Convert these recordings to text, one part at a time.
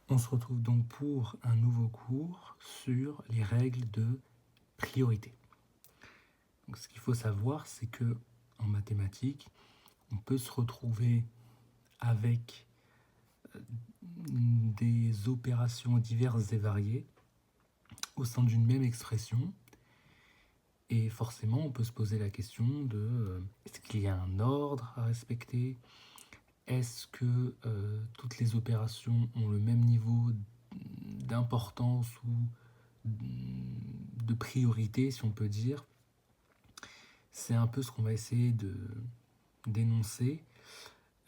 On se retrouve donc pour un nouveau cours sur les règles de priorité. Donc, ce qu'il faut savoir, c'est que en mathématiques, on peut se retrouver avec des opérations diverses et variées au sein d'une même expression. Et forcément, on peut se poser la question de est-ce qu'il y a un ordre à respecter? Est-ce que toutes les opérations ont le même niveau d'importance ou de priorité, si on peut dire? C'est un peu ce qu'on va essayer d'énoncer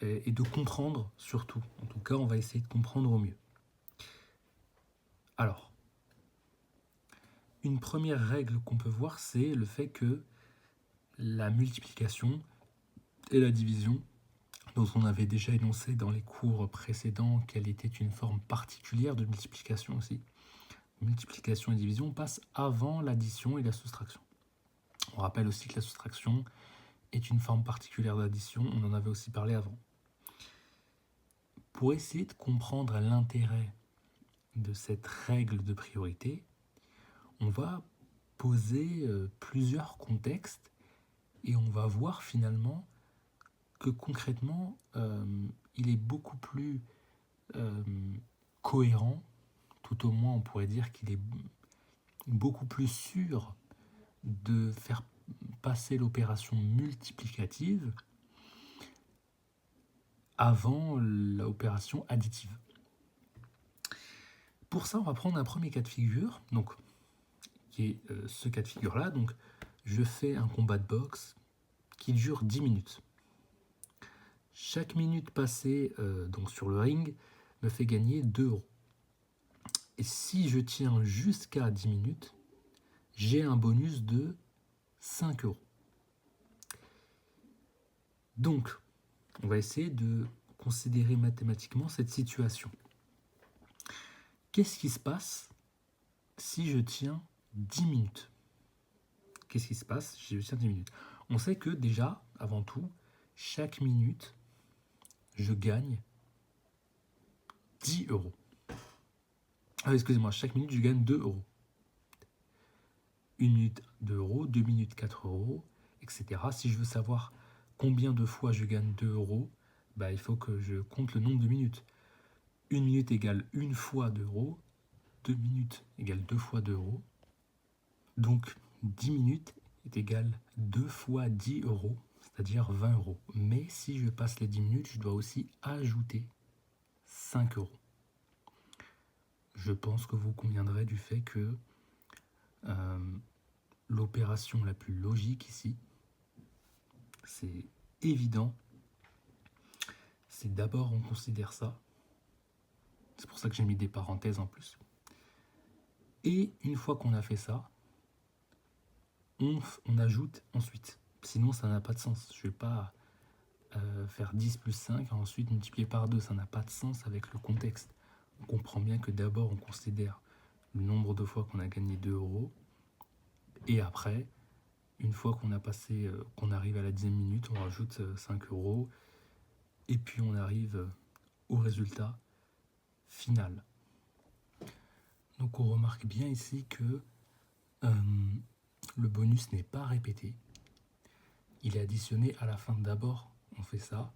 et de comprendre surtout. En tout cas, on va essayer de comprendre au mieux. Alors, une première règle qu'on peut voir, c'est le fait que la multiplication et la division, dont on avait déjà énoncé dans les cours précédents qu'elle était une forme particulière de multiplication aussi, multiplication et division passent avant l'addition et la soustraction. On rappelle aussi que la soustraction est une forme particulière d'addition, on en avait aussi parlé avant. Pour essayer de comprendre l'intérêt de cette règle de priorité, on va poser plusieurs contextes et on va voir finalement que concrètement, il est beaucoup plus cohérent, tout au moins on pourrait dire qu'il est beaucoup plus sûr de faire passer l'opération multiplicative avant l'opération additive. Pour ça, on va prendre un premier cas de figure, donc, qui est ce cas de figure-là. Donc, je fais un combat de boxe qui dure 10 minutes. Chaque minute passée donc sur le ring me fait gagner 2 euros. Et si je tiens jusqu'à 10 minutes, j'ai un bonus de 5 euros. Donc, on va essayer de considérer mathématiquement cette situation. Qu'est-ce qui se passe si je tiens 10 minutes? Qu'est-ce qui se passe si je tiens 10 minutes? On sait que déjà, avant tout, chaque minute, je gagne 10 euros. Ah, excusez-moi, chaque minute, je gagne 2 euros. 1 minute 2 euros, 2 minutes 4 euros, etc. Si je veux savoir combien de fois je gagne 2 euros, il faut que je compte le nombre de minutes. 1 minute égale 1 fois 2 euros, 2 minutes égale 2 fois 2 euros. Donc 10 minutes est égal 2 fois 10 euros, c'est-à-dire 20 euros. Mais si je passe les 10 minutes, je dois aussi ajouter 5 euros. Je pense que vous conviendrez du fait que l'opération la plus logique ici, c'est évident, c'est d'abord on considère ça, c'est pour ça que j'ai mis des parenthèses en plus, et une fois qu'on a fait ça, on ajoute ensuite, sinon ça n'a pas de sens. Je ne vais pas faire 10 plus 5 et ensuite multiplier par 2, ça n'a pas de sens avec le contexte. On comprend bien que d'abord on considère le nombre de fois qu'on a gagné 2 euros, et après, une fois qu'on a passé, qu'on arrive à la 10e minute, on rajoute 5 euros, et puis on arrive au résultat final. Donc on remarque bien ici que le bonus n'est pas répété. Il est additionné à la fin. D'abord, on fait ça,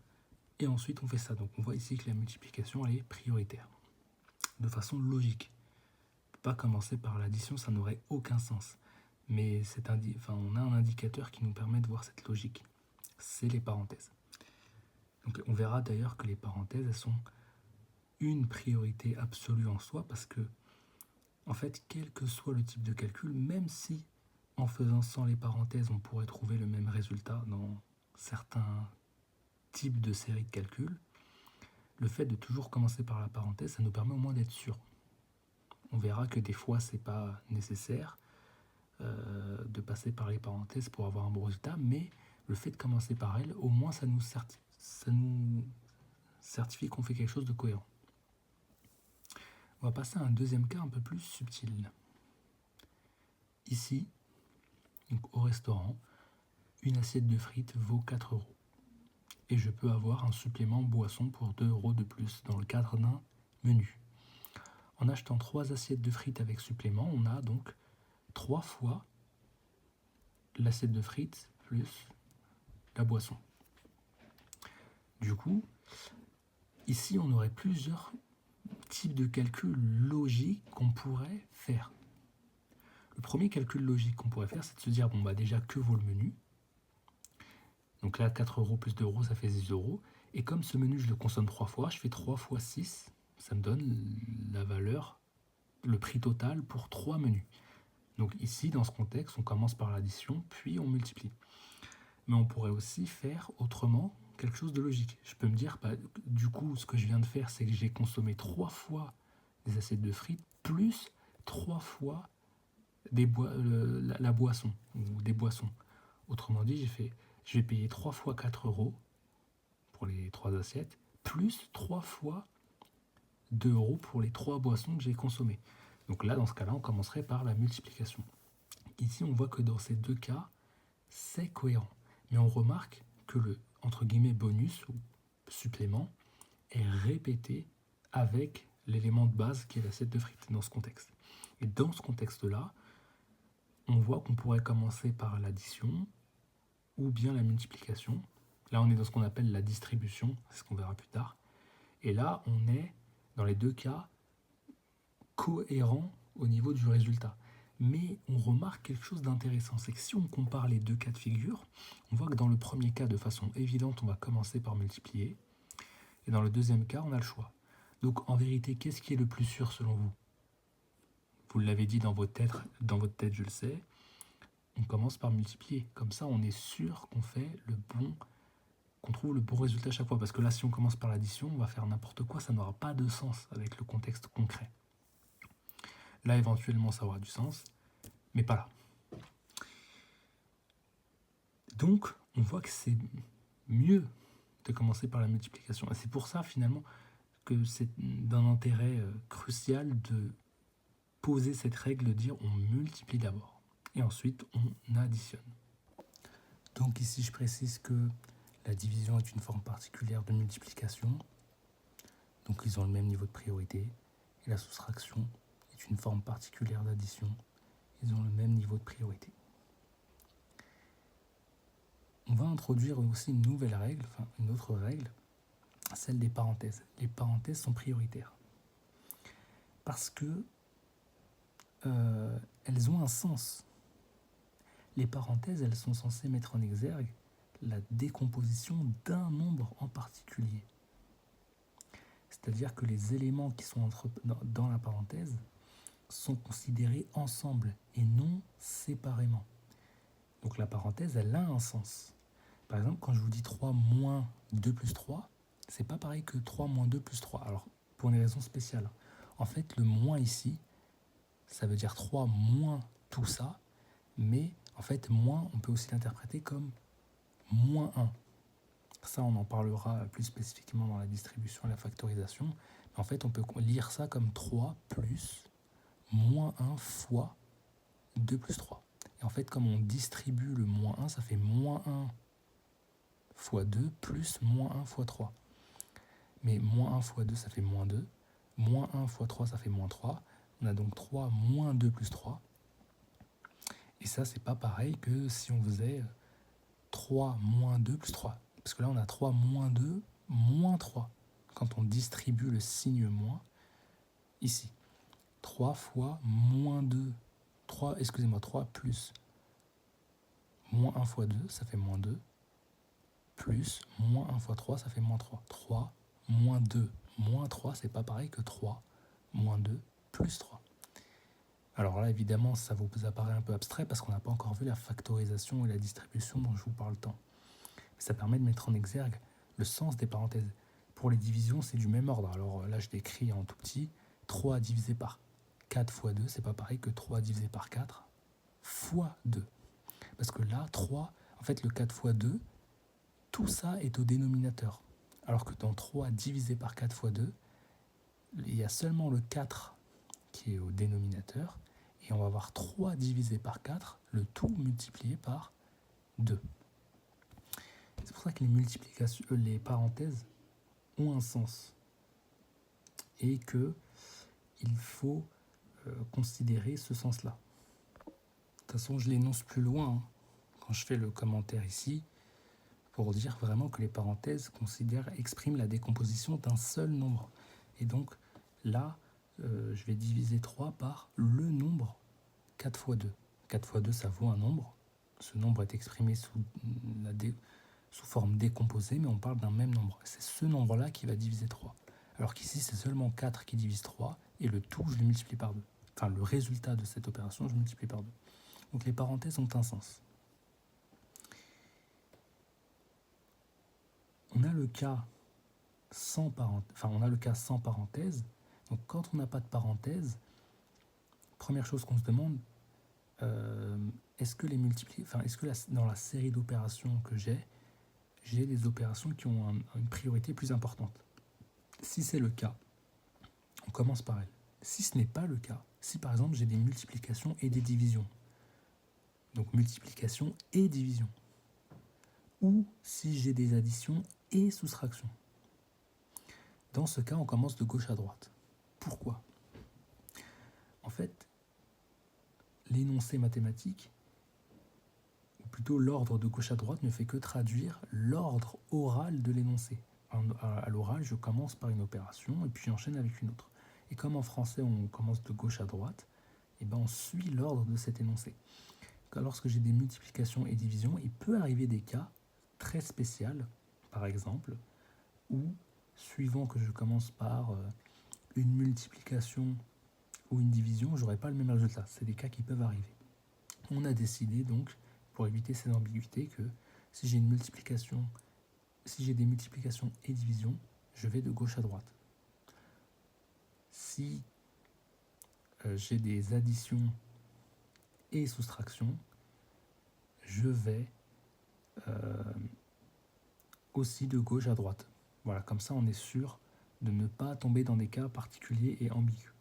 et ensuite on fait ça. Donc on voit ici que la multiplication, elle est prioritaire, de façon logique. On ne peut pas commencer par l'addition, ça n'aurait aucun sens. Mais on a un indicateur qui nous permet de voir cette logique. C'est les parenthèses. Donc on verra d'ailleurs que les parenthèses, elles sont une priorité absolue en soi, parce que, en fait, quel que soit le type de calcul, même si en faisant sans les parenthèses, on pourrait trouver le même résultat dans certains types de séries de calculs, le fait de toujours commencer par la parenthèse, ça nous permet au moins d'être sûr. On verra que des fois, c'est pas nécessaire de passer par les parenthèses pour avoir un bon résultat, mais le fait de commencer par elles, au moins ça nous certifie qu'on fait quelque chose de cohérent. On va passer à un deuxième cas un peu plus subtil. Ici, donc au restaurant, une assiette de frites vaut 4 euros. Et je peux avoir un supplément boisson pour 2 euros de plus dans le cadre d'un menu. En achetant 3 assiettes de frites avec supplément, on a donc 3 fois l'assiette de frites plus la boisson. Du coup, ici, on aurait plusieurs types de calculs logiques qu'on pourrait faire. Le premier calcul logique qu'on pourrait faire, c'est de se dire, bon, bah déjà, que vaut le menu? Donc là, 4 € plus 2 €, ça fait 6 €. Et comme ce menu, je le consomme 3 fois, je fais 3 fois 6, ça me donne la valeur, le prix total pour 3 menus. Donc ici, dans ce contexte, on commence par l'addition, puis on multiplie. Mais on pourrait aussi faire autrement quelque chose de logique. Je peux me dire, bah, du coup, ce que je viens de faire, c'est que j'ai consommé 3 fois des assiettes de frites, plus 3 fois la boisson, ou des boissons. Autrement dit, je vais payer 3 fois 4 € pour les 3 assiettes, plus 3 fois 2 € pour les 3 boissons que j'ai consommées. Donc là, dans ce cas-là, on commencerait par la multiplication. Ici, on voit que dans ces deux cas, c'est cohérent. Mais on remarque que le, entre guillemets, bonus ou supplément est répété avec l'élément de base qui est l'assiette de frites dans ce contexte. Et dans ce contexte-là, on voit qu'on pourrait commencer par l'addition ou bien la multiplication. Là, on est dans ce qu'on appelle la distribution, c'est ce qu'on verra plus tard. Et là, on est, dans les deux cas, cohérent au niveau du résultat. Mais on remarque quelque chose d'intéressant, c'est que si on compare les deux cas de figure, on voit que dans le premier cas, de façon évidente, on va commencer par multiplier, et dans le deuxième cas, on a le choix. Donc en vérité, qu'est-ce qui est le plus sûr selon vous? Vous l'avez dit dans votre tête, je le sais, on commence par multiplier. Comme ça, on est sûr qu'on trouve le bon résultat à chaque fois. Parce que là, si on commence par l'addition, on va faire n'importe quoi, ça n'aura pas de sens avec le contexte concret. Là, éventuellement, ça aura du sens, mais pas là. Donc, on voit que c'est mieux de commencer par la multiplication. Et c'est pour ça, finalement, que c'est d'un intérêt crucial de poser cette règle de dire on multiplie d'abord. Et ensuite, on additionne. Donc ici, je précise que la division est une forme particulière de multiplication. Donc ils ont le même niveau de priorité. Et la soustraction est une forme particulière d'addition. Ils ont le même niveau de priorité. On va introduire aussi une nouvelle règle, enfin une autre règle, celle des parenthèses. Les parenthèses sont prioritaires. Parce que elles ont un sens. Les parenthèses, elles sont censées mettre en exergue la décomposition d'un nombre en particulier. C'est-à-dire que les éléments qui sont dans la parenthèse sont considérés ensemble et non séparément. Donc la parenthèse, elle a un sens. Par exemple, quand je vous dis 3 moins 2 plus 3, c'est pas pareil que 3 moins 2 plus 3. Alors, pour une raison spéciale. En fait, le moins ici, ça veut dire 3 moins tout ça, mais en fait, moins, on peut aussi l'interpréter comme moins 1. Ça, on en parlera plus spécifiquement dans la distribution et la factorisation. Mais en fait, on peut lire ça comme 3 plus moins 1 fois 2 plus 3. Et en fait, comme on distribue le moins 1, ça fait moins 1 fois 2 plus moins 1 fois 3. Mais moins 1 fois 2, ça fait moins 2. Moins 1 fois 3, ça fait moins 3. On a donc 3 moins 2 plus 3. Et ça, c'est pas pareil que si on faisait 3 moins 2 plus 3. Parce que là, on a 3 moins 2 moins 3. Quand on distribue le signe moins, ici. 3 fois moins 2. 3 plus moins 1 fois 2, ça fait moins 2. Plus moins 1 fois 3, ça fait moins 3. 3 moins 2 moins 3, c'est pas pareil que 3 moins 2 plus 3. Alors là, évidemment, ça vous apparaît un peu abstrait parce qu'on n'a pas encore vu la factorisation et la distribution dont je vous parle tant. Mais ça permet de mettre en exergue le sens des parenthèses. Pour les divisions, c'est du même ordre. Alors là, je décris en tout petit. 3 divisé par 4 fois 2, c'est pas pareil que 3 divisé par 4 fois 2. Parce que là, 3, en fait, le 4 fois 2, tout ça est au dénominateur. Alors que dans 3 divisé par 4 fois 2, il y a seulement le 4 qui est au dénominateur. Et on va avoir 3 divisé par 4, le tout multiplié par 2. C'est pour ça que les parenthèses ont un sens. Et que il faut considérer ce sens-là. De toute façon, je l'énonce plus loin, hein, quand je fais le commentaire ici, pour dire vraiment que les parenthèses expriment la décomposition d'un seul nombre. Et donc là, je vais diviser 3 par le nombre 4 fois 2. 4 fois 2, ça vaut un nombre. Ce nombre est exprimé sous forme décomposée, mais on parle d'un même nombre. C'est ce nombre-là qui va diviser 3. Alors qu'ici, c'est seulement 4 qui divise 3, et le tout, je le multiplie par 2. Enfin, le résultat de cette opération, je le multiplie par 2. Donc les parenthèses ont un sens. On a le cas sans parenthèse. Donc quand on n'a pas de parenthèse, première chose qu'on se demande, est-ce que dans la série d'opérations que j'ai des opérations qui ont une priorité plus importante. Si c'est le cas, on commence par elles. Si ce n'est pas le cas, si par exemple j'ai des multiplications et des divisions, donc multiplication et division, ou si j'ai des additions et soustractions, dans ce cas, on commence de gauche à droite. Pourquoi ? En fait, l'énoncé mathématique, ou plutôt l'ordre de gauche à droite, ne fait que traduire l'ordre oral de l'énoncé. À l'oral, je commence par une opération et puis j'enchaîne avec une autre. Et comme en français, on commence de gauche à droite, et ben on suit l'ordre de cet énoncé. Lorsque j'ai des multiplications et divisions, il peut arriver des cas très spéciaux, par exemple, où, suivant que je commence par une multiplication ou une division, je n'aurai pas le même résultat. C'est des cas qui peuvent arriver. On a décidé donc, pour éviter ces ambiguïtés, que si j'ai des multiplications et divisions, je vais de gauche à droite. Si j'ai des additions et soustractions, je vais aussi de gauche à droite. Voilà, comme ça on est sûr de ne pas tomber dans des cas particuliers et ambigus.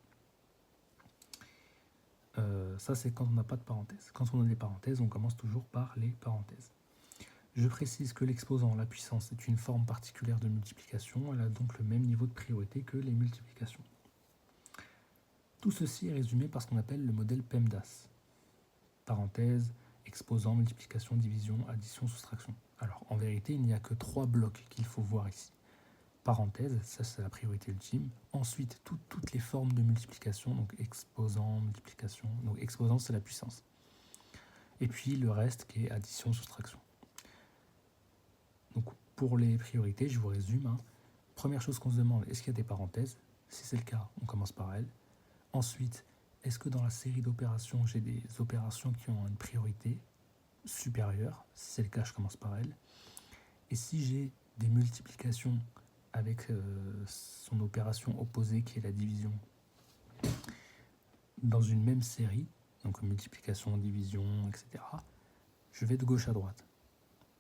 Ça c'est quand on n'a pas de parenthèse. Quand on a des parenthèses, on commence toujours par les parenthèses. Je précise que l'exposant, la puissance, est une forme particulière de multiplication. Elle a donc le même niveau de priorité que les multiplications. Tout ceci est résumé par ce qu'on appelle le modèle PEMDAS. Parenthèse, exposant, multiplication, division, addition, soustraction. Alors, en vérité, il n'y a que 3 blocs qu'il faut voir ici. Parenthèse, ça c'est la priorité ultime. Ensuite, toutes les formes de multiplication, donc exposant, multiplication. Donc exposant, c'est la puissance. Et puis le reste qui est addition, soustraction. Donc pour les priorités, je vous résume. Première chose qu'on se demande, est-ce qu'il y a des parenthèses ? Si c'est le cas, on commence par elles. Ensuite, est-ce que dans la série d'opérations, j'ai des opérations qui ont une priorité supérieure ? Si c'est le cas, je commence par elles. Et si j'ai des multiplications avec son opération opposée qui est la division dans une même série, donc multiplication, division, etc., je vais de gauche à droite.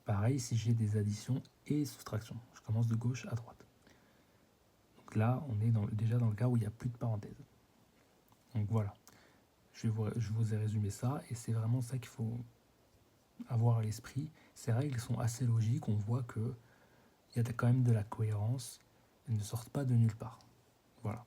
Pareil si j'ai des additions et soustractions, je commence de gauche à droite. Donc là, on est déjà dans le cas où il n'y a plus de parenthèse. Donc voilà, je vous ai résumé ça, et c'est vraiment ça qu'il faut avoir à l'esprit. Ces règles sont assez logiques, on voit qu'il y a quand même de la cohérence, elles ne sortent pas de nulle part. Voilà.